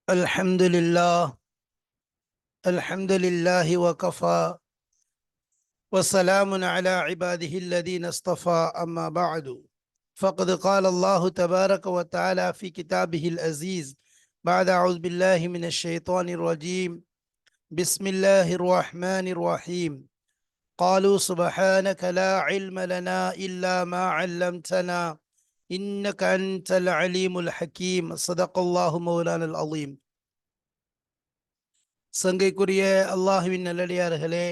الحمد لله. الحمد لله وكفى، وسلام على عباده الذين اصطفى. أما بعد، فقد قال الله تبارك وتعالى في كتابه العزيز بعد أعوذ بالله من الشيطان الرجيم. بسم الله الرحمن الرحيم. قالوا سبحانك لا علم لنا إلا ما علمتنا إنك أنت العليم الحكيم. صدق الله مولانا العظيم. சங்கைக்குரிய அல்லாஹுவின் நல்லடியார்களே,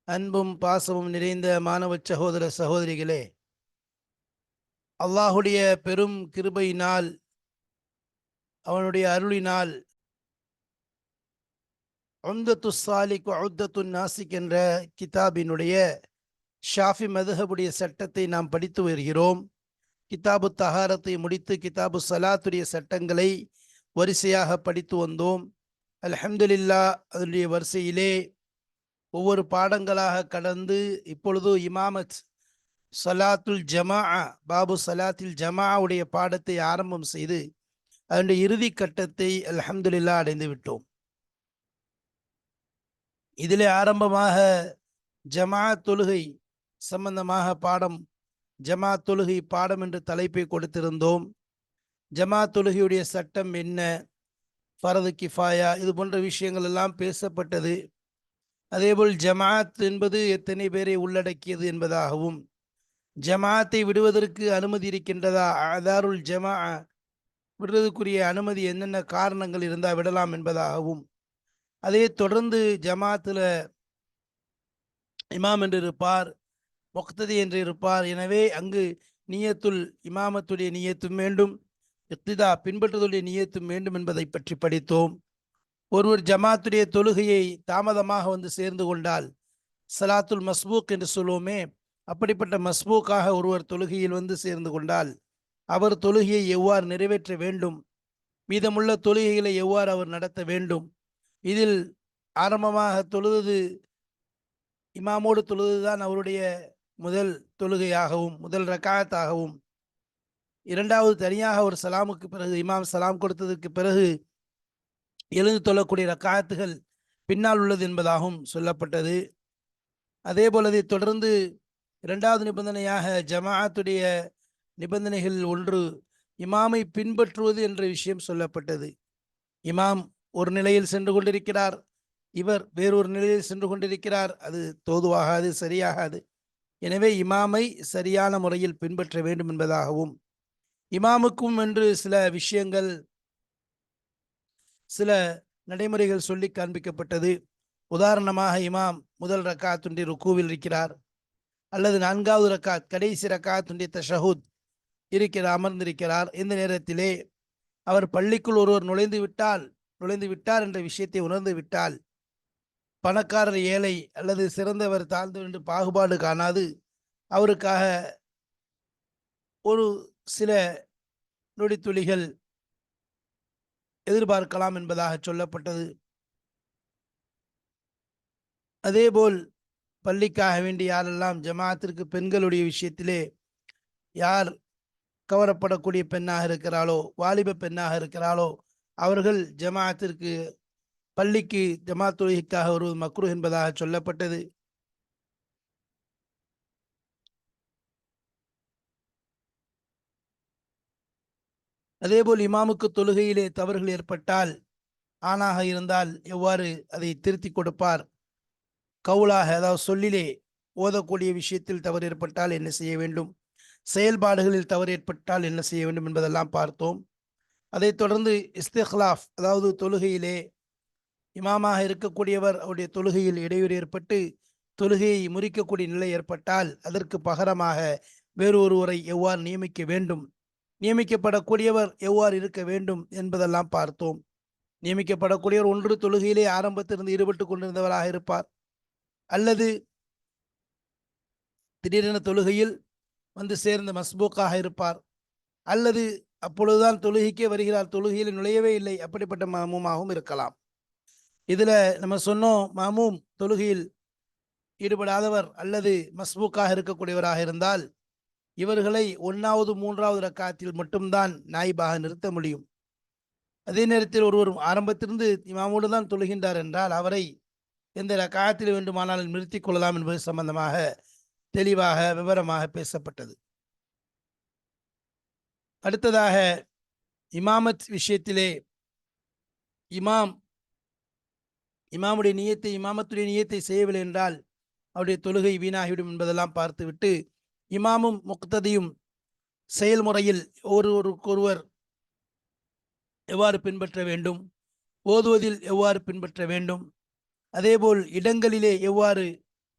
அன்பும் பாசமும் நிறைந்த மாணவ சகோதர சகோதரிகளே, அல்லாஹுடைய பெரும் கிருபையினால், அவனுடைய அருளினால் உம்தத்து சாலிக் உத்தத்து நாசிக் என்ற கிதாபினுடைய ஷாஃபி மதுஹபுடைய சட்டத்தை நாம் படித்து வருகிறோம். கிதாபு தஹாரத்தை முடித்து கிதாபு சலாத்துடைய சட்டங்களை வரிசையாக படித்து வந்தோம். அல்ஹம்துலில்லாஹ், அதனுடைய வரிசையிலே ஒவ்வொரு பாடங்களாக கடந்து இப்பொழுது இமாமத் சலாத்துல் ஜமா, பாபு சலாத்தில் ஜமாவுடைய பாடத்தை ஆரம்பம் செய்து அதனுடைய இறுதி கட்டத்தை அல்ஹம்துலில்லாஹ் அடைந்து விட்டோம். இதிலே ஆரம்பமாக ஜமா தொழுகை சம்பந்தமாக பாடம், ஜமா தொழுகை பாடம் என்று தலைப்பை கொடுத்திருந்தோம். ஜமா தொழுகையுடைய சட்டம் என்ன, ஃபரது கிஃபாயா, இது போன்ற விஷயங்கள் எல்லாம் பேசப்பட்டது. அதேபோல் ஜமாத் என்பது எத்தனை பேரை உள்ளடக்கியது என்பதாகவும், ஜமாத்தை விடுவதற்கு அனுமதி இருக்கின்றதா, ஆதாருல் ஜமா விடுவதற்குரிய அனுமதி என்னென்ன காரணங்கள் இருந்தால் விடலாம் என்பதாகவும், அதே தொடர்ந்து ஜமாத்தில் இமாம் என்று இருப்பார், முக்ததி என்று இருப்பார். எனவே அங்கு நியத்துல் இமாமத்துடைய நியத்தும் வேண்டும், இக்திதா பின்பற்றுதலுடைய நியத்தும் வேண்டும் என்பதை பற்றி படித்தோம். ஒருவர் ஜமாத்துடைய தொழுகையை தாமதமாக வந்து சேர்ந்து கொண்டால், சலாத்துல் மஸ்பூக் என்று சொல்லுவோமே, அப்படிப்பட்ட மஸ்பூக்காக ஒருவர் தொழுகையில் வந்து சேர்ந்து கொண்டால் அவர் தொழுகையை எவ்வாறு நிறைவேற்ற வேண்டும், மீதமுள்ள தொழுகைகளை எவ்வாறு அவர் நடத்த வேண்டும். இதில் ஆரம்பமாக தொழுது இமாமோடு தொழுதுதான் அவருடைய முதல் தொழுகையாகவும் முதல் ரக்காயத்தாகவும், இரண்டாவது தனியாக ஒரு சலாமுக்கு பிறகு இமாம் சலாம் கொடுத்ததற்கு பிறகு எழுந்து தொழக்கூடிய ரக்காயத்துகள் பின்னால் உள்ளது என்பதாகவும் சொல்லப்பட்டது. அதே போலதை தொடர்ந்து இரண்டாவது நிபந்தனையாக ஜமாஅத்துடைய நிபந்தனைகள் ஒன்று இமாமை பின்பற்றுவது என்ற விஷயம் சொல்லப்பட்டது. இமாம் ஒரு நிலையில் சென்று கொண்டிருக்கிறார், இவர் வேறொரு நிலையில் சென்று கொண்டிருக்கிறார், அது தோதுவாகாது, சரியாகாது. எனவே இமாமை சரியான முறையில் பின்பற்ற வேண்டும் என்பதாகவும், இமாமுக்கும் என்று சில விஷயங்கள், சில நடைமுறைகள் சொல்லி காண்பிக்கப்பட்டது. உதாரணமாக, இமாம் முதல் ரக்காத்துடைய ருக்கூவில் இருக்கிறார், அல்லது நான்காவது ரக்காத் கடைசி ரக்காத்துடைய தஷஹுத் அமர்ந்திருக்கிறார். இந்த நேரத்திலே அவர் பள்ளிக்குள் ஒருவர் நுழைந்து விட்டார் என்ற விஷயத்தை உணர்ந்து விட்டால், பணக்காரர் ஏழை அல்லது சிறந்தவர் தாழ்ந்தவர் என்று பாகுபாடு காணாது அவருக்காக ஒரு சில நொடித்துளிகள் எதிர்பார்க்கலாம் என்பதாக சொல்லப்பட்டது. அதேபோல் பள்ளிக்காக வேண்டி யாரெல்லாம் ஜமாத்திற்கு பெண்களுடைய விஷயத்திலே யார் கவரப்படக்கூடிய பெண்ணாக இருக்கிறாளோ, வாலிப பெண்ணாக இருக்கிறாளோ, அவர்கள் ஜமாத்திற்கு பள்ளிக்கு ஜமாத் தொழுகைக்காக வருவது மக்ரூஹ் என்பதாக சொல்லப்பட்டது. அதேபோல் இமாமுக்கு தொழுகையிலே தவறுகள் ஏற்பட்டால், ஆணாக இருந்தால் எவ்வாறு அதை திருத்தி கொடுப்பார், கவுலாக அதாவது சொல்லிலே ஓதக்கூடிய விஷயத்தில் தவறு ஏற்பட்டால் என்ன செய்ய வேண்டும், செயல்பாடுகளில் தவறு ஏற்பட்டால் என்ன செய்ய வேண்டும் என்பதெல்லாம் பார்த்தோம். அதைத் தொடர்ந்து இஸ்திக்லாஃப், அதாவது தொழுகையிலே இமாமாக இருக்கக்கூடியவர் அவருடைய தொழுகையில் இடையூறு ஏற்பட்டு தொழுகையை முறிக்கக்கூடிய நிலை ஏற்பட்டால் அதற்கு பகரமாக வேறு ஒருவரை எவ்வாறு நியமிக்க வேண்டும், நியமிக்கப்படக்கூடியவர் எவ்வாறு இருக்க வேண்டும் என்பதெல்லாம் பார்த்தோம். நியமிக்கப்படக்கூடியவர் ஒன்று தொழுகையிலே ஆரம்பத்திலிருந்து ஈடுபட்டு கொண்டிருந்தவராக இருப்பார், அல்லது திடீரென தொழுகையில் வந்து சேர்ந்த மஸ்பூக்காக இருப்பார், அல்லது அப்பொழுதுதான் தொழுகைக்கே வருகிறார், தொழுகையில் நுழையவே இல்லை, அப்படிப்பட்ட மாமூமாகவும் இருக்கலாம். இதில் நம்ம சொன்னோம், மாமூம் தொழுகையில் ஈடுபடாதவர் அல்லது மஸ்பூக்காக இருக்கக்கூடியவராக இருந்தால் இவர்களை 1வது 3வது ரக்காத்தில் மட்டும்தான் நாயிபாக நிறுத்த முடியும். அதே நேரத்தில் ஒருவர் ஆரம்பத்திலிருந்து இமாமோடு தான் தொழுகின்றார் என்றால் அவரை எந்த ரக்காயத்தில் வேண்டுமானாலும் நிறுத்திக் கொள்ளலாம் என்பது சம்பந்தமாக தெளிவாக விவரமாக பேசப்பட்டது. அடுத்ததாக இமாமத் விஷயத்திலே இமாமுடைய நியத்தை இமாமத்துடைய நியத்தை செய்யவில்லை என்றால் அவருடைய தொழுகை வீணாகிவிடும் என்பதெல்லாம் பார்த்துவிட்டு இமாமும் முக்ததியும் செயல்முறையில் ஒருவருக்கொருவர் எவ்வாறு பின்பற்ற வேண்டும், ஓதுவதில் எவ்வாறு பின்பற்ற வேண்டும், அதேபோல் இடங்களிலே எவ்வாறு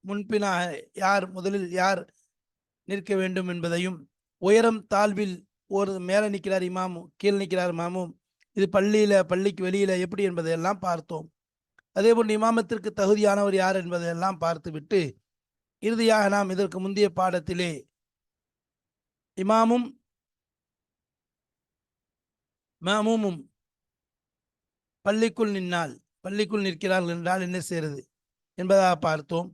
முன்பினாக யார் முதலில் யார் நிற்க வேண்டும் என்பதையும், உயரம் தாழ்வில் ஒரு மேலே நிற்கிறார் இமாமும் கீழே நிற்கிறார் இமாமும், இது பள்ளிக்கு வெளியில எப்படி என்பதையெல்லாம் பார்த்தோம். அதேபோல் இமாமத்திற்கு தகுதியானவர் யார் என்பதையெல்லாம் பார்த்துவிட்டு இறுதியாக நாம் இதற்கு முந்தைய பாடத்திலே இமாமும் மாமூமும் பள்ளிக்குள் நிற்கிறார்கள் என்றால் என்ன செய்கிறது என்பதாக பார்த்தோம்.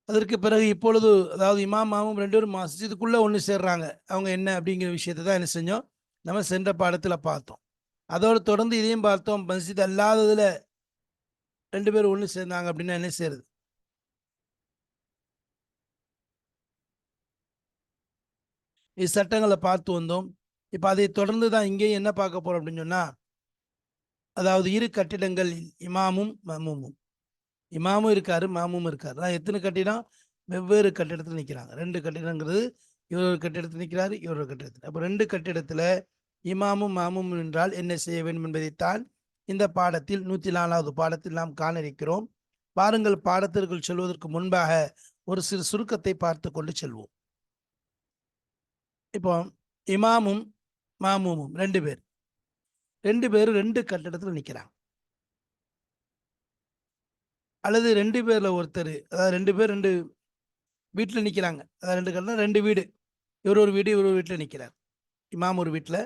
அதற்கு பிறகு இப்பொழுது அதாவது இமாம் மாமும் ரெண்டு பேரும் மஸ்ஜிதுக்குள்ளே ஒன்று சேர்றாங்க. அவங்க என்ன அப்படிங்கிற விஷயத்தை தான் என்ன செஞ்சோம், நம்ம சென்ற பாடத்தில் பார்த்தோம். அதோடு தொடர்ந்து இதையும் பார்த்தோம். மஸ்ஜித் அல்லாததில் ரெண்டு பேரும் ஒன்று சேர்ந்தாங்க அப்படின்னா என்ன செய்யறது, சட்டங்களை பார்த்து வந்தோம். இப்போ அதை தொடர்ந்து தான் இங்கேயும் என்ன பார்க்க போறோம் அப்படின்னு சொன்னா, அதாவது இரு கட்டிடங்கள் இமாமும் இமாமும் இருக்காரு மாமும் இருக்காரு. நான் எத்தனை கட்டிடம் வெவ்வேறு கட்டிடத்தில் நிற்கிறாங்க. ரெண்டு கட்டிடங்கிறது இவர் ஒரு கட்டிடத்தில் நிற்கிறாரு, இவர் ஒரு கட்டிடத்தில். அப்போ ரெண்டு கட்டிடத்தில் இமாமும் மாமும் என்றால் என்ன செய்ய வேண்டும் என்பதைத்தான் இந்த பாடத்தில் 104வது பாடத்தில் நாம் காண இருக்கிறோம். பாருங்கள், பாடத்திற்குள் செல்வதற்கு முன்பாக ஒரு சிறு சுருக்கத்தை பார்த்து கொண்டு செல்வோம். இப்போ இமாமும் மாமூமும் ரெண்டு பேரும் ரெண்டு கட்டிடத்தில் நிற்கிறாங்க. அல்லது ரெண்டு பேரில் ஒருத்தர், அதாவது ரெண்டு பேர் ரெண்டு வீட்டில் நிற்கிறாங்க. அதாவது ரெண்டு கட்டிடம் ரெண்டு வீடு, இவர் ஒரு வீடு இவர் ஒரு வீட்டில் நிற்கிறார். இமாம் ஒரு வீட்டில்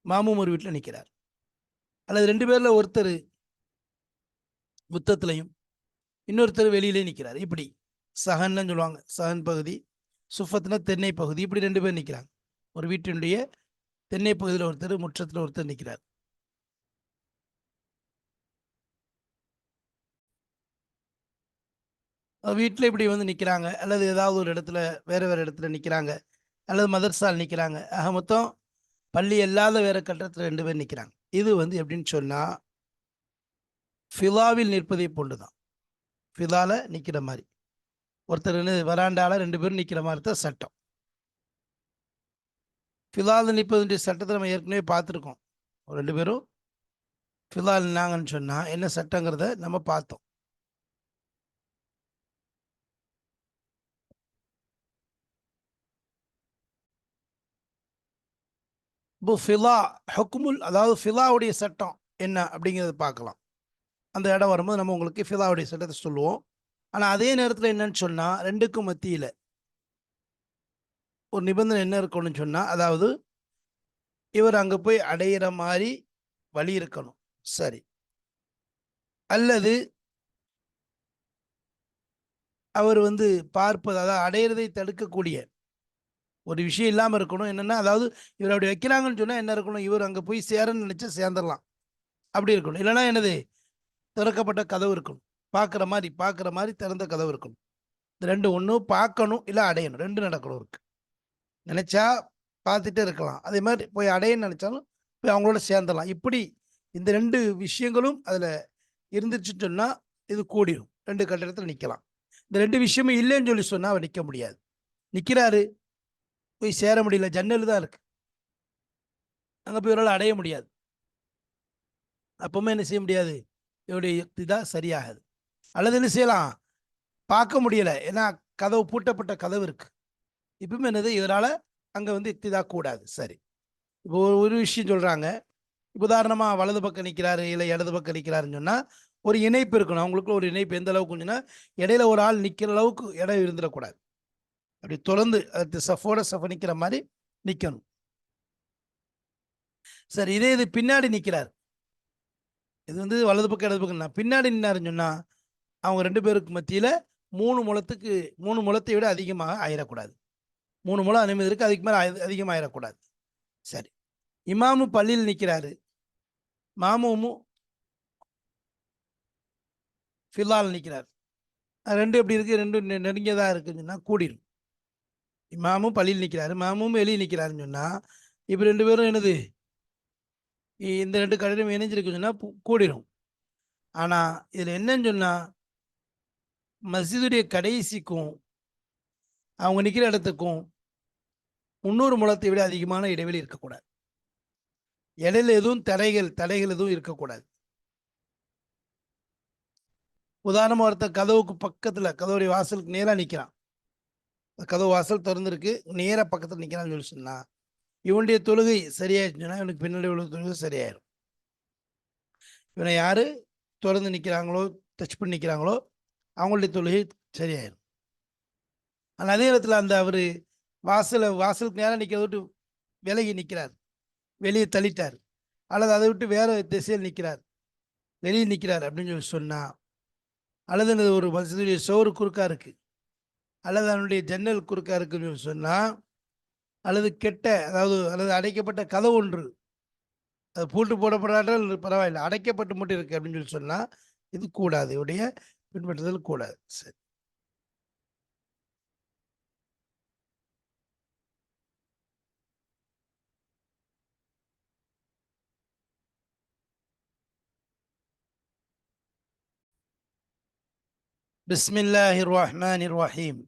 மாமும் ஒரு வீட்டில் நிற்கிறார். அல்லது ரெண்டு பேரில் ஒருத்தர் முத்தத்திலையும் இன்னொருத்தர் வெளியிலே நிற்கிறார். இப்படி சஹன்னு சொல்லுவாங்க, சஹன் பகுதி, சுஃபத்னா தென்னை பகுதி. இப்படி ரெண்டு பேர் நிற்கிறாங்க. ஒரு வீட்டினுடைய தென்னை பகுதியில் ஒருத்தர், முற்றத்தில் ஒருத்தர் நிற்கிறார். வீட்டில் இப்படி வந்து நிற்கிறாங்க, அல்லது ஏதாவது ஒரு இடத்துல வேறு இடத்துல நிற்கிறாங்க, அல்லது மதர்சால் நிற்கிறாங்க. ஆக மொத்தம் பள்ளி இல்லாத வேற கட்டத்தில் ரெண்டு பேர் நிற்கிறாங்க. இது வந்து எப்படின்னு சொன்னால் ஃபிலாவில் நிற்பதை போன்றுதான். ஃபிலால நிற்கிற மாதிரி ஒருத்தர் வராண்டால ரெண்டு பேரும் நிற்கிற மாதிரி தான் சட்டம். ஃபிலால் நிற்பதுடைய சட்டத்தை நம்ம ஏற்கனவே பார்த்துருக்கோம். ரெண்டு பேரும் ஃபிலால் நின்னாங்கன்னு சொன்னால் என்ன சட்டங்கிறத நம்ம பார்த்தோம். இப்போ ஃபிலா ஹுக்குமுல், அதாவது ஃபிலாவுடைய சட்டம் என்ன அப்படிங்கிறத பார்க்கலாம். அந்த இடம் வரும்போது நம்ம உங்களுக்கு ஃபிலாவுடைய சட்டத்தை சொல்லுவோம். ஆனால் அதே நேரத்தில் என்னன்னு சொன்னால் ரெண்டுக்கும் மத்தியில் ஒரு நிபந்தனை என்ன இருக்கணும்னு சொன்னால், அதாவது இவர் அங்கே போய் அடையிற மாதிரி வழி இருக்கணும், சரி. அல்லது அவர் வந்து பார்ப்பது, அதாவது அடையிறதை தடுக்கக்கூடிய ஒரு விஷயம் இல்லாமல் இருக்கணும். என்னென்னா, அதாவது இவர் அப்படி வைக்கிறாங்கன்னு சொன்னால் என்ன இருக்கணும், இவர் அங்கே போய் சேரன்னு நினச்சா சேர்ந்துடலாம், அப்படி இருக்கணும். இல்லைன்னா என்னது, திறக்கப்பட்ட கதவு இருக்கணும், பார்க்குற மாதிரி திறந்த கதவு இருக்கணும். இந்த ரெண்டு, ஒன்று பார்க்கணும் இல்லை அடையணும், ரெண்டு நடக்கணும். இருக்கு நினச்சா பார்த்துட்டே இருக்கலாம், அதே மாதிரி போய் அடையன்னு நினச்சாலும் போய் அவங்களோட சேர்ந்துடலாம். இப்படி இந்த ரெண்டு விஷயங்களும் அதில் இருந்துச்சுன்னு சொன்னால் இது கூடிடும், ரெண்டு கட்டிடத்தில் நிற்கலாம். இந்த ரெண்டு விஷயமும் இல்லைன்னு சொல்லி சொன்னால் அவர் நிற்க முடியாது. நிற்கிறாரு, போய் சேர முடியல, ஜன்னல் தான் இருக்கு, அங்கே போய் ஒரு அடைய முடியாது. அப்பவுமே என்ன செய்ய முடியாது, இவருடைய யுக்தி தான் சரியாகுது. அல்லது என்ன செய்யலாம், பார்க்க முடியலை, ஏன்னா கதவு பூட்டப்பட்ட கதவு இருக்கு. இப்பவுமே என்னது, இவரால் அங்கே வந்து யுக்திதா கூடாது. சரி, இப்போ ஒரு விஷயம் சொல்கிறாங்க. உதாரணமாக வலது பக்கம் நிற்கிறாரு இல்லை இடது பக்கம் நிற்கிறாருன்னு சொன்னால் ஒரு இணைப்பு இருக்கணும். அவங்களுக்குள்ள ஒரு இணைப்பு எந்த அளவுக்கு சொன்னால், இடையில ஒரு ஆள் நிற்கிற அளவுக்கு இடம் இருந்துடக்கூடாது. அப்படி தொடர்ந்து அது சஃபோட சஃப நிற்கிற மாதிரி நிற்கணும். சரி, இது பின்னாடி நிற்கிறார், இது வந்து வலது பக்கம் இடது பக்கம், பின்னாடி நின்னாருன்னு சொன்னால் அவங்க ரெண்டு பேருக்கு மத்தியில் 3 முழத்தை விட அதிகமாக ஆயிடக்கூடாது. 3 முழம் அனுமதி இருக்கு, அதுக்கு மேலே அதிகமாக ஆயிடக்கூடாது. சரி, இமாமு பள்ளியில் நிற்கிறாரு, மாமூமும் ஃபில்லால் நிற்கிறார். ரெண்டு எப்படி இருக்கு? ரெண்டும் நெருங்கியதாக இருக்குன்னு சொன்னால் கூடிடும். இமாமும் பள்ளியில் நிற்கிறாரு, மாமும் வெளியே நிற்கிறாருன்னு சொன்னால் இப்போ ரெண்டு பேரும் என்னது, இந்த ரெண்டு கடையும் இணைஞ்சிருக்குன்னு சொன்னால் கூடிடும். ஆனால் இதில் என்னன்னு சொன்னால் மஸ்ஜிதுடைய கடைசிக்கும் அவங்க நிற்கிற இடத்துக்கும் 300 முழத்தை விட அதிகமான இடைவெளி இருக்கக்கூடாது. இடையில எதுவும் தடைகள் எதுவும் இருக்கக்கூடாது. உதாரணமாக ஒருத்தர் கதவுக்கு பக்கத்தில், கதவுடைய வாசலுக்கு நேராக நிற்கிறான், கதவு வாசல் திறந்துருக்கு, நேராக பக்கத்தில் நிற்கிறான்னு சொல்லி சொன்னா இவனுடைய தொழுகை சரியாயிடுச்சுன்னா இவனுக்கு பின்னாடி உள்ள தொழுகை சரியாயிடும். இவனை யாரு திறந்து நிற்கிறாங்களோ, டச் பண்ணி நிற்கிறாங்களோ அவங்களுடைய தொழுகை சரியாயிடும். ஆனால் அதே இடத்துல அந்த அவர் வாசலுக்கு நேராக நிற்கிறத விட்டு விலகி நிற்கிறார், வெளியே தள்ளிட்டார், அல்லது அதை விட்டு வேற திசையில் நிற்கிறார், வெளியே நிற்கிறார் அப்படின்னு சொல்லி சொன்னால், அல்லது ஒரு மஸ்ஜிதுடைய சோறு குறுக்கா இருக்கு, அல்லது அதனுடைய ஜன்னல் குறுக்கா இருக்குன்னு சொல்லி சொன்னால், அல்லது அல்லது அடைக்கப்பட்ட கதவு ஒன்று, அது பூட்டு போடப்படாட்டால் பரவாயில்லை, அடைக்கப்பட்டு மட்டும் இருக்கு அப்படின்னு சொல்லி சொன்னால் இது கூடாது, இவருடைய பின்பற்றுதல் கூடாது. சரி. பிஸ்மில்லாஹிர் ரஹ்மானிர் ரஹீம்.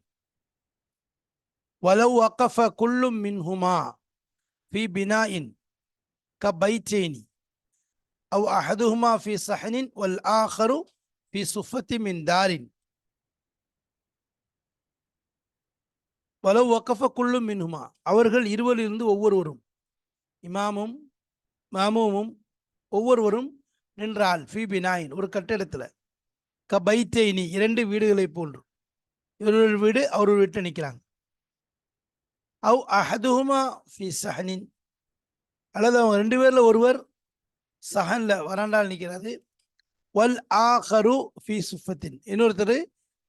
வலவ் வகஃப குல்லும் மின்ஹுமா ஃபி பினாஇன் கபைத்தைனி அவ் அஹதுஹுமா ஃபி ஸஹனின் வல் ஆஹரு ஃபி சுஃபத்தி மின் தாரின். வலவ் வகஃப குல்லும் மின்ஹுமா, அவர்கள் இருவரிலிருந்து ஒவ்வொருவரும், இமாமும் மாமூமும் ஒவ்வொருவரும் நின்றால், ஃபி பினாயின் ஒரு கட்டிடத்தில், கபைத்தைனி இரண்டு வீடுகளை போன்று, இவர்கள் வீடு அவர் வீட்டை நிற்கிறாங்க, அவ் அஹதுஹுமா ஃபி ஸஹனின் அல்லது அவங்க ரெண்டு பேரில் ஒருவர் சஹன்ல வராண்டால் நிற்கிறாரு, வல் ஆஹரு ஃபி சுஃபத்தின் இன்னொருத்தர்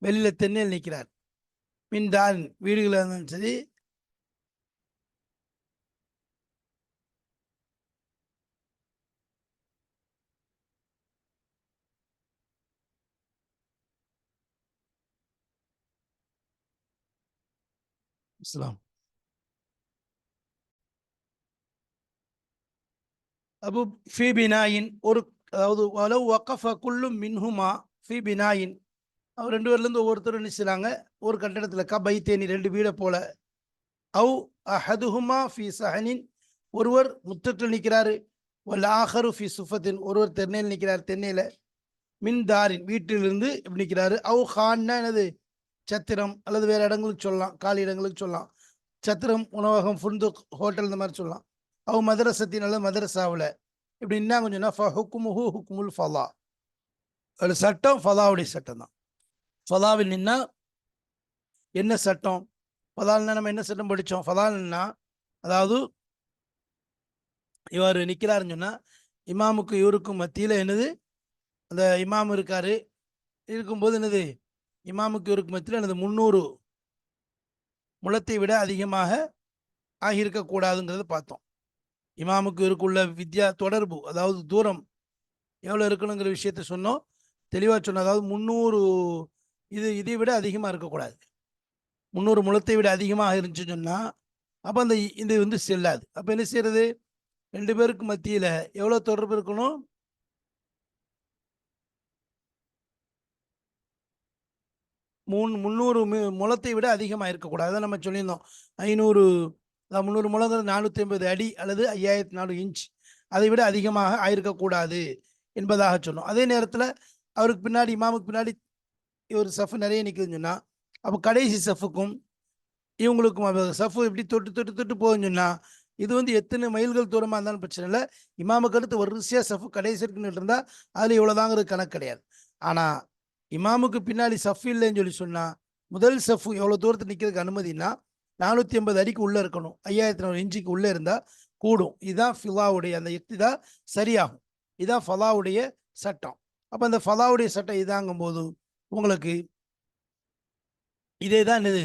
வெளியில் தென்னையில் நிற்கிறார், மின் தான் வீடுகளில் இருந்தாலும் சரி இஸ்லாம். அபு ஃபி பினாயின் ஒரு, அதாவது வலவ் வகஃப குல்லும் மின்ஹுமா ஃபி பினாயின், அவர் ரெண்டு பேர்லேருந்து ஒவ்வொருத்தரும் நினைச்சாங்க ஒரு கட்டடத்தில், கபைத்தேனி ரெண்டு வீடை போல, அவ் அஹதுஹுமா ஃபி ஸஹனின் ஒருவர் முற்றத்தில் நிற்கிறாரு, வல் ஆஹரு ஃபி சுஃபத்தின் ஒருவர் தென்னையில் நிற்கிறார், தென்னையில், மின் தாரின் வீட்டிலிருந்து எப்படி நிற்கிறாரு, அவ் ஹான்னா என்னது சத்திரம், அல்லது வேறு இடங்களுக்கு சொல்லலாம், காலி இடங்களுக்கு சொல்லலாம், சத்திரம் உணவகம் ஃபுந்து ஹோட்டல் இந்த மாதிரி சொல்லலாம், அவ் மதரசத்தின் அல்லது மதரசாவில் இப்படி என்ன கொஞ்சம்னா ஃபஹுக்குமுஹு ஹுக்குமுல் ஃபலா, ஒரு சட்டம் ஃபலாவுடைய சட்டம் தான். ஃபலாவில் நின்னா என்ன சட்டம், ஃபலால்னா நம்ம என்ன சட்டம் படித்தோம், ஃபலால்னா அதாவது இவர் நிற்கிறாருன்னு சொன்னால் இமாமுக்கு இவருக்கும் மத்தியில் என்னது, அந்த இமாம் இருக்காரு, இருக்கும்போது என்னது இமாமுக்கு இவருக்கு மத்தியில் எனது 300 முழத்தை விட அதிகமாக ஆகியிருக்கக்கூடாதுங்கிறத பார்த்தோம். இமாமுக்கு இருக்குள்ள தொடர்பு, அதாவது தூரம் எவ்வளோ இருக்கணுங்கிற விஷயத்த சொன்னோம், தெளிவாக சொன்னோம். அதாவது 300 இதை விட அதிகமாக இருக்கக்கூடாது. 300 முழத்தை விட அதிகமாக இருந்துச்சுன்னு சொன்னால் அப்போ அந்த இது செல்லாது. அப்போ என்ன செய்யறது, ரெண்டு பேருக்கு மத்தியில் எவ்வளோ தொடர்பு இருக்கணும், 300 முழத்தை விட அதிகமாக இருக்கக்கூடாது. அதை நம்ம சொல்லியிருந்தோம். 500, 300 முழங்கிறது 450 அடி அல்லது 5400 இன்ச், அதை விட அதிகமாக ஆயிருக்கக்கூடாது என்பதாக சொன்னோம். அதே நேரத்தில் அவருக்கு பின்னாடி, இமாமுக்கு பின்னாடி ஒரு சஃப் நிறைய நிற்குதுன்னு சொன்னால் அப்போ கடைசி சஃபுக்கும் இவங்களுக்கும் சஃபு இப்படி தொட்டு தொட்டு தொட்டு போகுதுன்னு சொன்னால் இது எத்தனை மைல்கள் தூரமாக இருந்தாலும் பிரச்சனை இல்லை. இமாமுக்கு அடுத்து வரிசையாக சஃபு கடைசி இருக்குன்னு இருந்தால் அதில் இவ்வளோதாங்கிறது கணக்கு கிடையாது. ஆனால் இமாமுக்கு பின்னாடி சஃப் இல்லைன்னு சொல்லி சொன்னால் முதல் சஃபு எவ்வளோ தூரத்தில் நிற்கிறதுக்கு அனுமதினா 450 அடிக்கு உள்ளே இருக்கணும், 5400 இன்ச்சுக்கு உள்ளே இருந்தால் கூடும். இதுதான் ஃபிலாவுடைய அந்த இக்திதா சரியாகும். இதுதான் ஃபலாவுடைய சட்டம். அப்போ அந்த ஃபலாவுடைய சட்டம் இதாங்கும் போது உங்களுக்கு இதே தான் இது.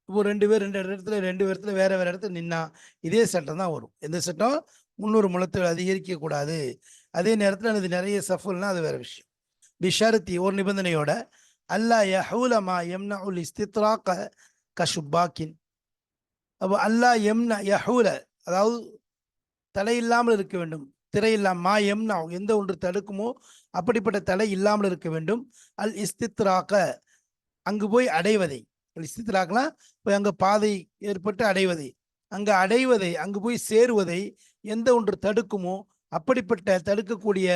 இப்போ ரெண்டு பேர் ரெண்டு இடத்துல வேற வேற இடத்துல நின்னா இதே சட்டம் தான் வரும். எந்த சட்டம், 300 முழத்துகள் அதிகரிக்க கூடாது. அதே நேரத்தில் அது நிறைய சஃபுல்னா அது வேற விஷயம். பிஷரத்தி ஒரு நிபந்தனையோட, அல்லா யஹூலமா எம்னா உல் இஸ்தித்ராக கஷுப்பாக்கின். அப்போ அல்லா எம்னா யஹூல, அதாவது தடை இல்லாமல் இருக்க வேண்டும். திரை இல்லாமல், மா எம்னா எந்த ஒன்று தடுக்குமோ அப்படிப்பட்ட தடை இல்லாமல் இருக்க வேண்டும். அல் இஸ்தித்ராக அங்கு போய் அடைவதை, இஸ்தித்ராக்லாம் போய் அங்கே பாதை ஏற்பட்டு அடைவதை, அங்கே அடைவதை, அங்கு போய் சேருவதை எந்த ஒன்று தடுக்குமோ அப்படிப்பட்ட தடுக்கக்கூடிய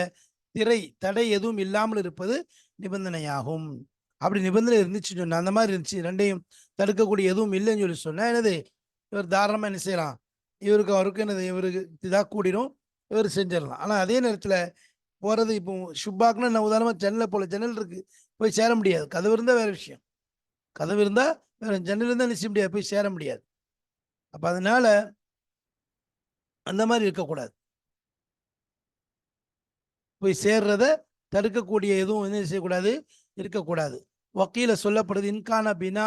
திரை தடை எதுவும் இல்லாமல் இருப்பது நிபந்தனையாகும். அப்படி நிபந்தனை இருந்துச்சுன்னு சொன்னா, அந்த மாதிரி இருந்துச்சு, ரெண்டையும் தடுக்கக்கூடிய எதுவும் இல்லைன்னு சொல்லி சொன்னா என்னது, இவர் தாராளமாக என்ன செய்யலாம், இவருக்கு அவருக்கு என்னது, இவருக்கு இதாக கூடிடும், இவர் செஞ்சிடலாம். ஆனால் அதே நேரத்தில் போகிறது இப்போ ஷுப்பாக்குன்னா நான் உதாரணமாக ஜன்னலை போல, ஜன்னல் இருக்கு போய் சேர முடியாது. கதவு இருந்தால் வேற விஷயம், கதவு இருந்தால் வேற, ஜன்னல் இருந்தால் நிச்சய முடியாது, போய் சேர முடியாது. அப்போ அதனால அந்த மாதிரி இருக்கக்கூடாது. போய் சேர்றத தடுக்கக்கூடிய எதுவும் என்ன செய்யக்கூடாது, இருக்கக்கூடாது. வக்கீல சொல்லப்படுது இன்கான பினா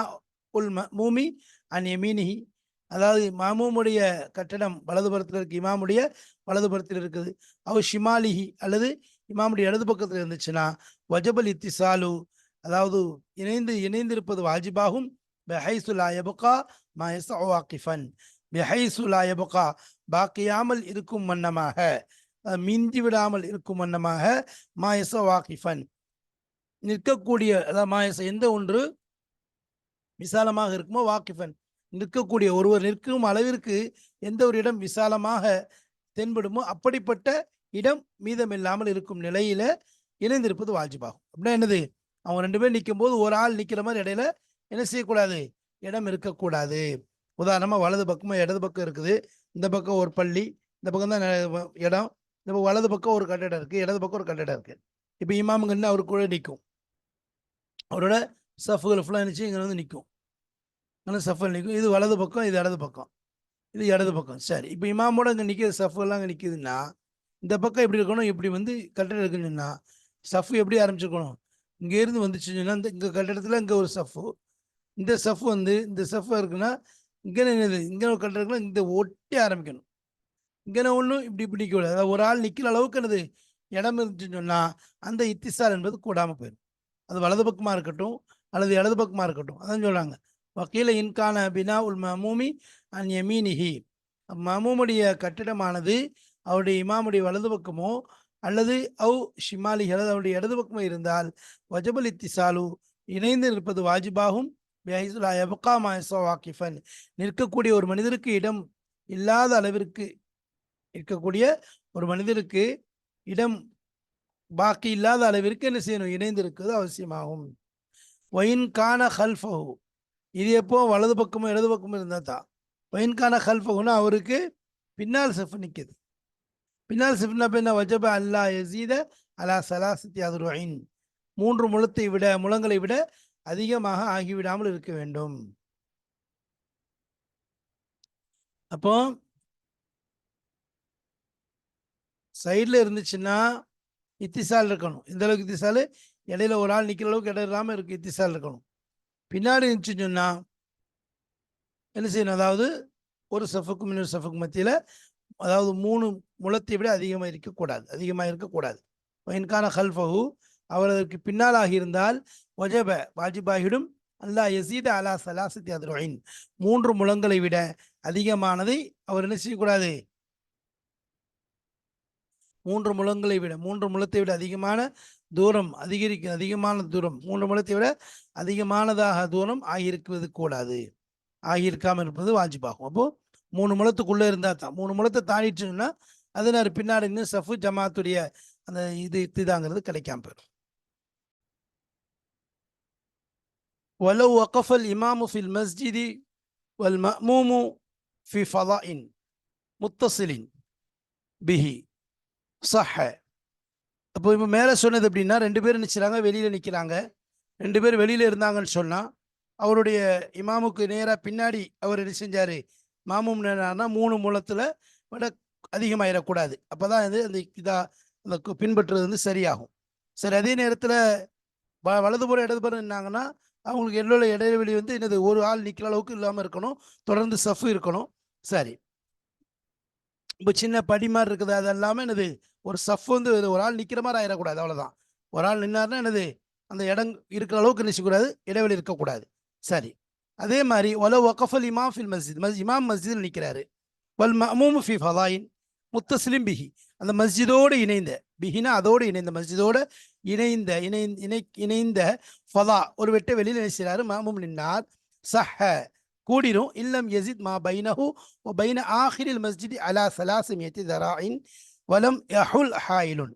உல் மூமி அன் எமீனிஹி, அதாவது மாமூமுடைய கட்டடம் வலதுபுறத்தில் இருக்கு, இமாமுடைய வலதுபுறத்தில் இருக்குது. அவ ஷிமாலிஹி, அல்லது இமாமுடைய இடது பக்கத்தில் இருந்துச்சுன்னா வஜபல் இத்திசாலு, அதாவது இணைந்திருப்பது வாஜிபாகும். பெஹைசுலா யபகா மா யஸ்அு வாகிஃபன், பெஹைசுலா யபகா பாக்கியாமல் இருக்கும் வண்ணமாக, மிஞ்சி விடாமல் இருக்கும் வண்ணமாக, மாயச வாகிஃபன் நிற்கக்கூடிய, அதாவது மாயச எந்த ஒன்று விசாலமாக இருக்குமோ, வாக்கிஃபன் நிற்கக்கூடிய, ஒருவர் நிற்கும் அளவிற்கு எந்த ஒரு இடம் விசாலமாக தென்படுமோ அப்படிப்பட்ட இடம் மீதமில்லாமல் இருக்கும் நிலையில இணைந்திருப்பது வாஜிபாகும். அப்படின்னா என்னது, அவங்க 2 பேர் நிற்கும் போது ஒரு ஆள் நிற்கிற மாதிரி இடையில என்ன செய்யக்கூடாது, இடம் இருக்கக்கூடாது. உதாரணமா வலது பக்கமும் இடது பக்கம் இருக்குது, இந்த பக்கம் ஒரு பள்ளி, இந்த பக்கம் தான் இடம், இந்த வலது பக்கம் ஒரு கட்டடம் இருக்கு, இடது பக்கம் ஒரு கட்டடம் இருக்கு. இப்போ இமாமுங்கன்னு அவரு கூட நிற்கும், அவரோட சஃபுகள் ஃபுல்லாக நினச்சி இங்கே வந்து நிற்கும், ஆனால் சஃபல் நிற்கும். இது வலது பக்கம், இது இடது பக்கம், இது இடது பக்கம். சரி, இப்போ இமாமோட இங்கே நிற்கிது, சஃபுலாம் அங்கே நிற்கிதுன்னா இந்த பக்கம் எப்படி இருக்கணும், இப்படி வந்து கட்டடம் இருக்குன்னு சொன்னால் சஃபு எப்படி ஆரம்பிச்சிருக்கணும், இங்கேருந்து வந்துச்சுன்னு சொன்னால் இந்த இங்கே கட்டடத்தில் இங்கே ஒரு சஃபு, இந்த சஃப் வந்து இந்த சஃப் இருக்குன்னா இங்கே என்னது, இங்கே ஒரு கட்டடம் இருக்குன்னா இந்த ஒட்டி ஆரம்பிக்கணும். இங்கே ஒன்றும் இப்படி பிடிக்க கூடாது. அதாவது ஒரு ஆள் நிற்கிற அளவுக்கு என்னது இடம் இருந்துச்சுன்னு சொன்னால் அந்த இத்திசால் என்பது கூடாமல் போயிடும். அது வலது பக்கமாக இருக்கட்டும் அல்லது இடது பக்கமாக இருக்கட்டும். அதான் சொல்கிறாங்க, வக்கீல இன்கான பினா உல் மமூமி அன் யமீனிஹி, மமூமுடைய கட்டிடமானது அவருடைய இமாமுடைய வலது பக்கமோ அல்லது அவு ஷிமாலி, அல்லது அவருடைய இடது பக்கமோ இருந்தால் வஜபல் இத்திசாலு இணைந்து இருப்பது வாஜிபாகும். வாக்கிஃபன் நிற்கக்கூடிய ஒரு மனிதருக்கு இடம் இல்லாத அளவிற்கு, இருக்கக்கூடிய ஒரு மனிதருக்கு இடம் பாக்கி இல்லாத அளவிற்கு என்ன செய்யணும், இணைந்து இருக்கிறது அவசியமாகும். ஒயின் கான ஹல்ஃபஹு, இது எப்போ வலது பக்கமும் இடது பக்கமும் இருந்தால் தான். ஒயின் கான ஹல்ஃபஹுன்னா அவருக்கு பின்னால் செஃப் நிற்குது, பின்னால் செஃப்னா என்ன, வஜப அல்லா யசீத அலா சலாசத்தி அதுருயின், 3 முழங்களை விட அதிகமாக ஆகிவிடாமல் இருக்க வேண்டும். அப்போ சைடில் இருந்துச்சுன்னா இத்திசால் இருக்கணும். இந்த அளவுக்கு இத்திசால், இடையில ஒரு ஆள் நிற்கிற அளவுக்கு இடம் இல்லாமல் இருக்கு, இத்திசால் இருக்கணும். பின்னாடி இருந்துச்சுன்னு சொன்னால் என்ன செய்யணும், அதாவது ஒரு சஃபுக்கும் இன்னொரு சஃபுக்கு மத்தியில், அதாவது 3 முழத்தை விட அதிகமாக இருக்கக்கூடாது. இன்கான ஹல்ஃபஹு, அவர் அதற்கு பின்னால் ஆகியிருந்தால் வஜப வாஜிபாகிடும் அல்லா யசீத அலா சலாசத்தி அதுருயின், 3 முழங்களை விட அதிகமானதை அவர் என்ன செய்யக்கூடாது, 3 முழத்தை விட அதிகமான தூரம் அதிகமான தூரம், 3 முழத்தை விட அதிகமானதாக தூரம் ஆகியிருக்குவது கூடாது, ஆகியிருக்காமல் இருப்பது வாஜிபாகும். அப்போ 3 முழத்துக்குள்ளே இருந்தால் தான். 3 முழத்தை தாண்டிட்டுன்னா அதனால பின்னாடி இன்னும் சஃபு ஜமாத்துடைய அந்த இதுதாங்கிறது கிடைக்காம போயிடும். ولو وقف الإمام في المسجد والمأموم في فضاء متصل به صح. அப்போ இப்போ மேலே சொன்னது எப்படின்னா, 2 பேர் நிற்கிறாங்க, வெளியில் நிற்கிறாங்க, 2 பேர் வெளியில் இருந்தாங்கன்னு சொன்னால் அவருடைய இமாமுக்கு நேராக பின்னாடி அவர் என்ன செஞ்சார், மாமும் நேரானா 3 முழத்தில் விட அதிகமாகிடக்கூடாது. அப்போ தான் இது அந்த அந்த பின்பற்றுறது வந்து சரியாகும். சரி, அதே நேரத்தில் வலதுபுறம் இடதுபுறம் நின்னாங்கன்னா அவங்களுக்கு எல்லோட இடைவெளி வந்து என்னது, ஒரு ஆள் நிற்கிற அளவுக்கு இல்லாமல் இருக்கணும், தொடர்ந்து சஃப் இருக்கணும். சரி, இப்போ சின்ன படி மாதிரி இருக்குது, அது எல்லாமே என்னது ஒரு சஃப் வந்து ஒரு ஆள் நிற்கிற மாதிரி ஆயிடக்கூடாது, அவ்வளோதான். ஒரு ஆள் நின்னார்னா என்னது அந்த இடம் இருக்கிற அளவுக்கு நிற்கக்கூடாது, இடைவெளி இருக்கக்கூடாது. சரி, அதே மாதிரி ஒல ஒகஃபல் இமாம் ஃபில் மஸ்ஜித், இமாம் மஸ்ஜிதில் நிற்கிறாரு. வல் மஅமூமு ஃபி ஃபதாயின் முத்தஸ்லிம் பிஹி, அந்த மஸ்ஜிதோடு இணைந்த, பிஹினா அதோடு இணைந்த, மஸ்ஜிதோடு இணைந்த இணைந்த ஃபதா ஒரு வெட்ட வெளியில் நினைச்சாரு, மஅமூம் நின்னார். சஹ கூடிரும். இல்லம் யசித் மா பைனஹு வ பைன ஆஹிரில் மஸ்ஜிதி அலா சலாசிமியத்தி தராயின் வலம் யஹுல் ஹாயிலுன்.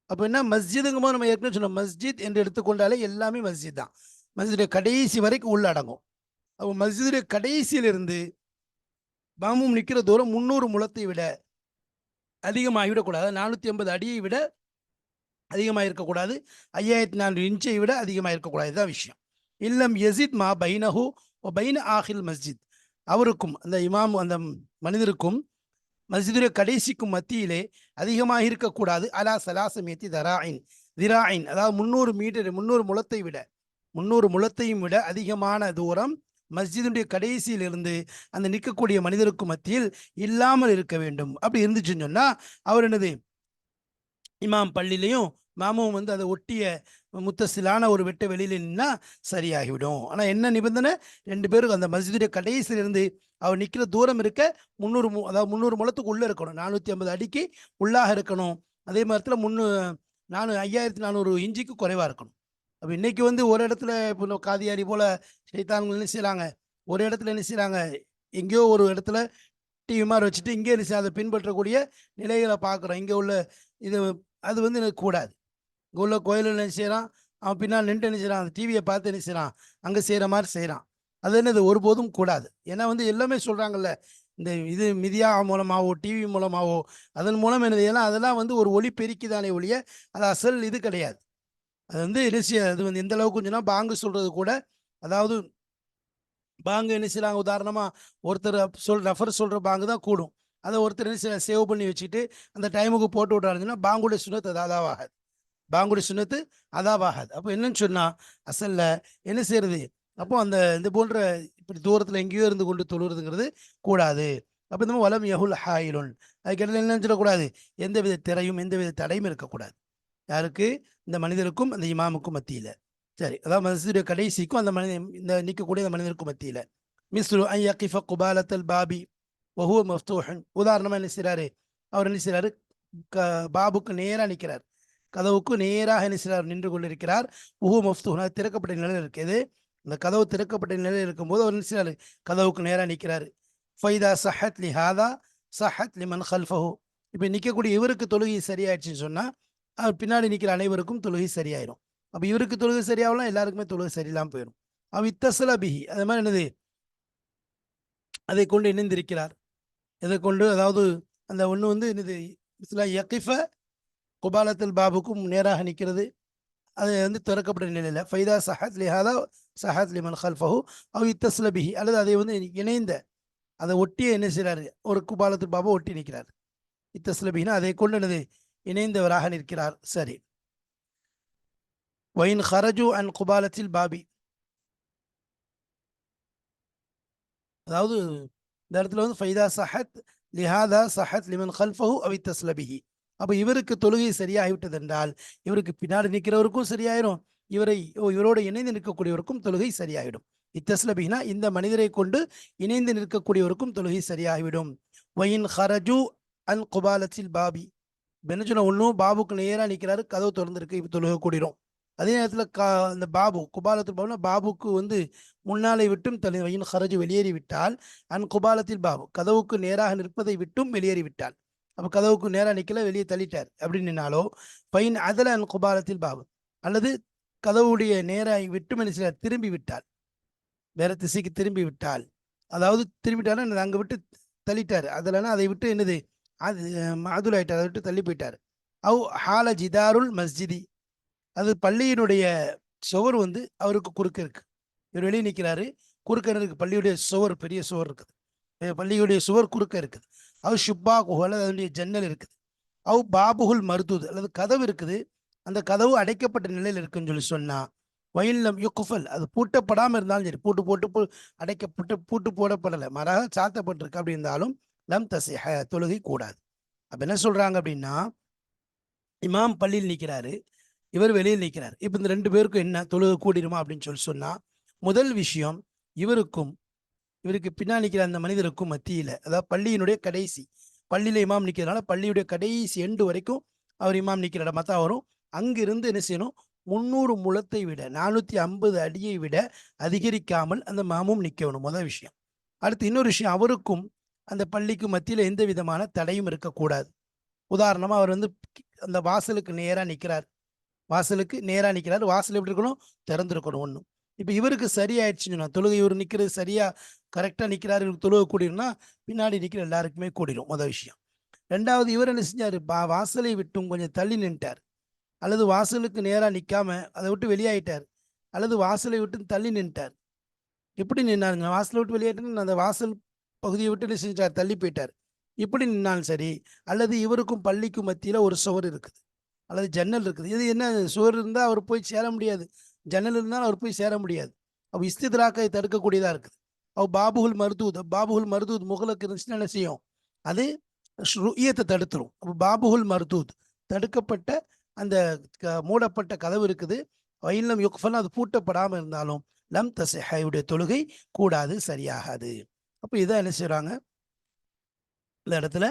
அப்போ என்ன மஸ்ஜிதுங்கும் போது நம்ம ஏற்கனவே சொன்னோம், மஸ்ஜித் என்று எடுத்துக்கொண்டாலே எல்லாமே மஸ்ஜித் தான். மஸ்ஜிதுடைய கடைசி வரைக்கும் உள்ளடங்கும். அப்போ மஸ்ஜிதுடைய கடைசியிலிருந்து மாமும் நிற்கிற தூரம் 300 முழத்தை விட அதிகமாகிவிடக்கூடாது. 450 அடியை விட அதிகமாக இருக்கக்கூடாது. 5400 இன்ச்சை விட அதிகமாக இருக்கக்கூடாது. இதுதான் விஷயம். இல்லம் யசித் மா பைனஹு ஒ பைன ஆஹில் மஸ்ஜித், அவருக்கும் அந்த இமாம் அந்த மனிதருக்கும் மஸ்ஜிதுடைய கடைசிக்கும் மத்தியிலே அதிகமாக இருக்கக்கூடாது. அலா சலாசமியத்தி தராயின் திராயின், அதாவது 300 மீட்டர், 300 முழத்தை விட 300 முழத்தையும் விட அதிகமான தூரம் மஸ்ஜிதுடைய கடைசியிலிருந்து அந்த நிற்கக்கூடிய மனிதருக்கு மத்தியில் இல்லாமல் இருக்க வேண்டும். அப்படி இருந்துச்சுன்னு சொன்னா அவர் என்னது இமாம் பள்ளியிலையும் மாமும் வந்து அதை ஒட்டிய முத்தசிலான ஒரு வெட்ட வெளியில நின்னா சரியாகிவிடும். ஆனா என்ன நிபந்தனை, 2 பேருக்கு அந்த மஸ்ஜிதுடைய கடைசியிலிருந்து அவர் நிற்கிற தூரம் இருக்க 300 அதாவது 300 முழத்துக்கு உள்ள இருக்கணும், 450 அடிக்கு உள்ளாக இருக்கணும். அதே மாதிரி 5400 இன்ச்சுக்கு குறைவா இருக்கணும். அப்போ இன்னைக்கு வந்து ஒரு இடத்துல இப்போ காதியாரி போல சைத்தான்கள் என்ன செய்யறாங்க, ஒரு இடத்துல என்ன செய்யறாங்க, எங்கேயோ ஒரு இடத்துல டிவி மாதிரி வச்சுட்டு இங்கே என்ன செய்ய அதை பின்பற்றக்கூடிய நிலைகளை பார்க்குறோம். இங்கே உள்ள இது அது வந்து எனக்கு கூடாது. இங்கே உள்ள கோயிலில் என்ன செய்யறான், அவன் பின்னால் நின்று என்ன செய்யறான், அந்த டிவியை பார்த்து என்ன செய்யறான், அங்கே செய்கிற மாதிரி செய்கிறான். அது என்னது ஒருபோதும் கூடாது. ஏன்னா வந்து எல்லாமே சொல்கிறாங்கல்ல, இந்த இது மீடியா மூலமாகவோ டிவி மூலமாகவோ அதன் மூலம் என்னது, ஏன்னா அதெல்லாம் வந்து ஒரு ஒளி பெருக்கி தானே ஒழிய அது அசல் இது கிடையாது. அது வந்து என்ன செய்ய, அது வந்து எந்த அளவுக்கு சொன்னால் பாங்கு சொல்கிறது கூட, அதாவது பாங்கு என்ன செய்யலாங்க, உதாரணமாக ஒருத்தர் ரெஃபர் சொல்கிற பாங்கு தான் கூடும். அதை ஒருத்தர் என்ன செய்ய சேவ் பண்ணி வச்சுட்டு அந்த டைமுக்கு போட்டு விட்டாருன்னா பாங்குடைய சுனத்து அது அதாவாகாது, பாங்குடைய சுனத்து அதாவாகாது. அப்போ என்னன்னு சொன்னால் அசல்ல என்ன செய்யறது, அப்போ அந்த இந்த போன்ற இப்படி தூரத்தில் எங்கேயோ இருந்து கொண்டு தொழுறதுங்கிறது கூடாது. அப்போ இந்த வலம் யஹுல் ஹாயிலுன், அதுக்கிடையில் என்ன சொல்லக்கூடாது, எந்தவித திரையும் எந்தவித தடையும் இருக்கக்கூடாது. யாருக்கு, இந்த மனிதருக்கும் அந்த இமாமுக்கும் மத்தியில். சரி, அதாவது மஸ்ஜிதுடைய கடைசிக்கும் அந்த மனிதன் இந்த நிற்கக்கூடிய அந்த மனிதருக்கும் மத்தியில். மிஸ்ரு ஐ யகிஃப குபாலத்தல் பாபி வஹுவ மஃப்தூஹன், உதாரணமாக என்ன செய்கிறாரு, அவர் என்ன செய்கிறாரு, பாபுக்கு நேராக நிற்கிறார், கதவுக்கு நேராக என்ன செய்கிறார், நின்று கொண்டிருக்கிறார். வஹுவ மஃப்தூஹன், அது திறக்கப்பட்ட நிலையில் இருக்குது. இந்த கதவு திறக்கப்பட்ட நிலையில் இருக்கும்போது அவர் என்ன செய்கிறாரு, கதவுக்கு நேராக நிற்கிறாரு. ஃபைதா சஹத் லி ஹாதா சஹத் லிமன் ஹல்ஃபஹு, இப்போ நிற்கக்கூடிய இவருக்கு தொழுகை சரியாயிடுச்சுன்னு சொன்னால் பின்னாடி நிற்கிற அனைவருக்கும் தொழுகை சரியாயிடும். அப்போ இவருக்கு தொழுகை சரியாகலாம், எல்லாருக்குமே தொழுகை சரியில்லாமல் போயிடும். அவ இத்தசல பிஹி, அது மாதிரி என்னது, அதை கொண்டு இணைந்திருக்கிறார். எதை கொண்டு, அதாவது அந்த ஒன்று வந்து என்னது யகிஃப குபாலத்தில் பாபுக்கும் நேராக நிற்கிறது, அது வந்து திறக்கப்பட்ட நிலையில். ஃபைதா சஹத் லிஹாதா சஹத் லிமன் ஹல்ஃபஹு அவ இத்தசல பிஹி, அல்லது அதை வந்து இணைந்த அதை ஒட்டிய என்ன செய்கிறாரு, ஒரு குபாலத்தில் பாபு ஒட்டி நிற்கிறார். இத்தசல பிஹினா அதை கொண்டு என்னது இணைந்தவராக நிற்கிறார். சரி, வைன் ஹரஜு அன் குபாலத்தில் பாபி, அதாவது இந்த இடத்துல வந்து ஃபைதா சஹத் லிஹாதா சஹத் லிமன் ஹல்ஃபஹு அவ் இத்தஸ்ல பிஹி. அப்போ இவருக்கு தொழுகை சரியாகிவிட்டது என்றால் இவருக்கு பின்னாடி நிற்கிறவருக்கும் சரியாயிடும், இவரோடு இணைந்து நிற்கக்கூடியவருக்கும் தொழுகை சரியாகிடும். இத்தஸ்ல பிஹினா இந்த மனிதரை கொண்டு இணைந்து நிற்கக்கூடியவருக்கும் தொழுகை சரியாகிவிடும். வைன் ஹரஜு அன் குபாலத்தில் பாபி, பெனஜுன ஒன்றும் பாபுக்கு நேராக நிற்கிறாரு, கதவு திறந்துருக்கு, இப்போ தொழுகை கூடிரும். அதே நேரத்தில் அந்த பாபு குபாலத்தில் பாபுனா பாபுக்கு வந்து முன்னாலை விட்டும் வையின் ஹரஜு வெளியேறி விட்டால், அன் குபாலத்தில் பாபு கதவுக்கு நேராக நிற்பதை விட்டும் வெளியேறி விட்டால், அப்போ கதவுக்கு நேராக நிற்கல வெளியே தள்ளிட்டார் அப்படின்னு நின்னாலோ, பையன் அதில் அன் குபாலத்தில் பாபு, அல்லது கதவுடைய நேராக விட்டும் என்ன செய்ய திரும்பி விட்டால், வேற திசைக்கு திரும்பி விட்டால், அதாவது திரும்பிட்டாலும் அங்கே விட்டு தள்ளிட்டார், அதில்னா அதை விட்டு என்னது அது மாதுல் ஆயிட்டார், அதை விட்டு தள்ளி போயிட்டார். அவ் ஹால ஜிதாருல் மஸ்ஜிதி, அது பள்ளியினுடைய சுவர் வந்து அவருக்கு குறுக்க இருக்கு, இவர் வெளியே நிற்கிறாரு, குறுக்க இருக்கு பள்ளியுடைய சுவர், பெரிய சுவர் இருக்குது, பள்ளியுடைய சுவர் குறுக்க இருக்குது. அவ் ஷுப்பா குஹல், அதனுடைய ஜன்னல் இருக்குது. அவ் பாபுகுல் மருதுது, அல்லது கதவு இருக்குது, அந்த கதவு அடைக்கப்பட்ட நிலையில் இருக்குன்னு சொல்லி சொன்னா, வயல்லம் யுக்குஃபல், அது பூட்டப்படாமல் இருந்தாலும் சரி, அடைக்கப்பட்டு பூட்டு போடப்படலை, மாறாக சாத்தப்பட்டிருக்கு அப்படி இருந்தாலும் லம் தசிஹ, தொழுகை கூடாது. அப்ப என்ன சொல்றாங்க அப்படின்னா, இமாம் பள்ளியில் நிற்கிறாரு, இவர் வெளியில் நிற்கிறார். இப்ப இந்த 2 பேருக்கும் என்ன தொழுகை கூடிருமா அப்படின்னு சொன்னா, முதல் விஷயம் இவருக்கும் இவருக்கு பின்னால் நிற்கிற அந்த மனிதருக்கும் மத்தியில, அதாவது பள்ளியினுடைய கடைசி, பள்ளியில இமாம் நிற்கிறதுனால பள்ளியுடைய கடைசி எண்டு வரைக்கும் அவர் இமாம் நிற்கிற இடமா தான் வரும். அங்கிருந்து என்ன செய்யணும், 300 முழத்தை விட 450 அடியை விட அதிகரிக்காமல் அந்த மாமும் நிற்க வேணும். முதல் விஷயம். அடுத்து இன்னொரு விஷயம், அவருக்கும் அந்த பள்ளிக்கு மத்தியில எந்த விதமான தடையும் இருக்கக்கூடாது. உதாரணமா அவர் வந்து அந்த வாசலுக்கு நேரா நிற்கிறார். வாசலுக்கு நேரா நிற்கிறார். வாசல் எப்படி இருக்கணும், திறந்திருக்கணும் ஒண்ணு. இப்ப இவருக்கு சரியாயிடுச்சுன்னு சொன்னா, தொழுகை இவர் நிற்கிறது சரியா கரெக்டா நிற்கிறாரு, இவருக்கு தொழுகை கூடிரும்னா பின்னாடி நிற்கிற எல்லாருக்குமே கூடிரும். முதல் விஷயம். 2வது, இவர் என்ன செஞ்சாரு, வாசலை விட்டும் கொஞ்சம் தள்ளி நின்ட்டார். அல்லது வாசலுக்கு நேரா நிக்காம அதை விட்டு வெளியாயிட்டார். அல்லது வாசலை விட்டு தள்ளி நின்ட்டார். எப்படி நின்னாருங்க, வாசலை விட்டு வெளியேட்டு அந்த வாசல் பகுதியை விட்டு என்ன செஞ்சார், தள்ளி போயிட்டார். இப்படி நின்னாலும் சரி, அல்லது இவருக்கும் பள்ளிக்கும் மத்தியில ஒரு சுவர் இருக்குது, அல்லது ஜன்னல் இருக்குது. இது என்ன, சுவர் இருந்தால் அவர் போய் சேர முடியாது, ஜன்னல் இருந்தால் அவர் போய் சேர முடியாது. அப்போ இஸ்தித்ராக்கை தடுக்கக்கூடியதாக இருக்குது. பாபுகுல் மருதூத் முகலுக்கு இருந்துச்சுன்னா என்ன செய்யும், அது ருயத்தை தடுத்துரும். அப்போ பாபுகுல் மருதூத் தடுக்கப்பட்ட அந்த மூடப்பட்ட கதவு இருக்குது. வயலம் யுக்ஃபன் அது பூட்டப்படாமல் இருந்தாலும் லம் தசிஹுடைய தொழுகை கூடாது, சரியாகாது. அப்போ இதான் என்ன செய்றாங்க இந்த இடத்துல,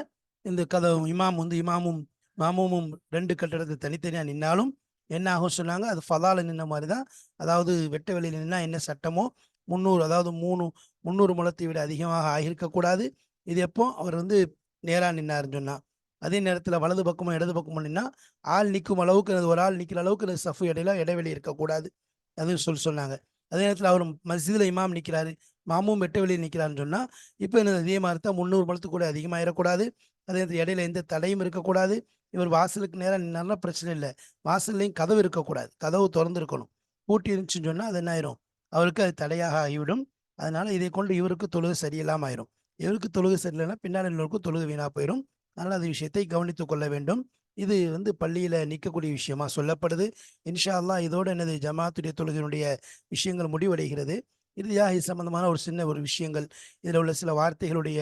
இந்த கதவு இமாம் வந்து இமாமும் மாமுமும் 2 கட்டடத்தை தனித்தனியா நின்னாலும் என்ன ஆகும் சொன்னாங்க, அது ஃபலால நின்ன மாதிரி தான். அதாவது வெட்ட வெளியில் நின்னா என்ன சட்டமோ 300, அதாவது 300 முழத்தை விட அதிகமாக ஆகியிருக்கக்கூடாது. இது எப்போ அவர் வந்து நேரா நின்னாருன்னு சொன்னா. அதே நேரத்தில் வலது பக்கமும் இடது பக்கமும் நின்னா ஆள் நிற்கும் அளவுக்கு, அது ஒரு ஆள் நிற்கிற அளவுக்கு அந்த சஃபு இடைவெளி இருக்கக்கூடாது. அதுவும் சொன்னாங்க. அதே நேரத்தில் அவர் மஸ்ஜிதில் இமாம் நிற்கிறாரு, மாமும் வெட்ட வெளியில் நிற்கிறாருன்னு சொன்னா, இப்போ என்ன அதே மாதிரி தான் 300 முழத்துக்கு கூட அதிகமாகிடக்கூடாது. அதே நேரத்தில் இடையில எந்த தடையும் இருக்கக்கூடாது. இவர் வாசலுக்கு நேரம் நின்னாருன்னா பிரச்சனை இல்லை. வாசல்லையும் கதவு இருக்கக்கூடாது, கதவு திறந்து இருக்கணும். பூட்டி இருந்துச்சுன்னு சொன்னா அது என்ன ஆயிரும், அவருக்கு அது தடையாக ஆகிவிடும். அதனால இதை கொண்டு இவருக்கு தொழுகை சரியில்லாமல் ஆயிரும். இவருக்கு தொழுகை சரியில்லைன்னா பின்னால் எல்லோருக்கும் தொழுகை வீணா போயிடும். அதனால் அந்த விஷயத்தை கவனித்துக் கொள்ள வேண்டும். இது வந்து பள்ளியில நிற்கக்கூடிய விஷயமா சொல்லப்படுது. இன்ஷா அல்லாஹ் இதோட எனது ஜமாத்துடைய தொழுகையினுடைய விஷயங்கள் முடிவடைகிறது. இறுதியாக இது சம்பந்தமான ஒரு சின்ன விஷயங்கள், இதில் உள்ள சில வார்த்தைகளுடைய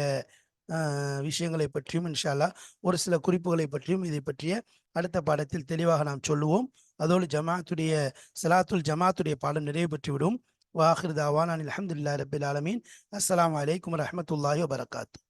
விஷயங்களை பற்றியும் இன்ஷா அல்லாஹ் ஒரு சில குறிப்புகளை பற்றியும் இதை பற்றிய அடுத்த பாடத்தில் தெளிவாக நாம் சொல்லுவோம். அதோடு ஜமாத்துடைய சலாத்துல் ஜமாத்துடைய பாடம் நிறைவு பெற்றுவிடும். வாஹிர் தாவான் அல்ஹம்துலில்லாஹி ரப்பில் ஆலமீன். அஸ்ஸலாமு அலைக்கும் வரஹ்மத்துல்லாஹி வபரகாத்துஹு.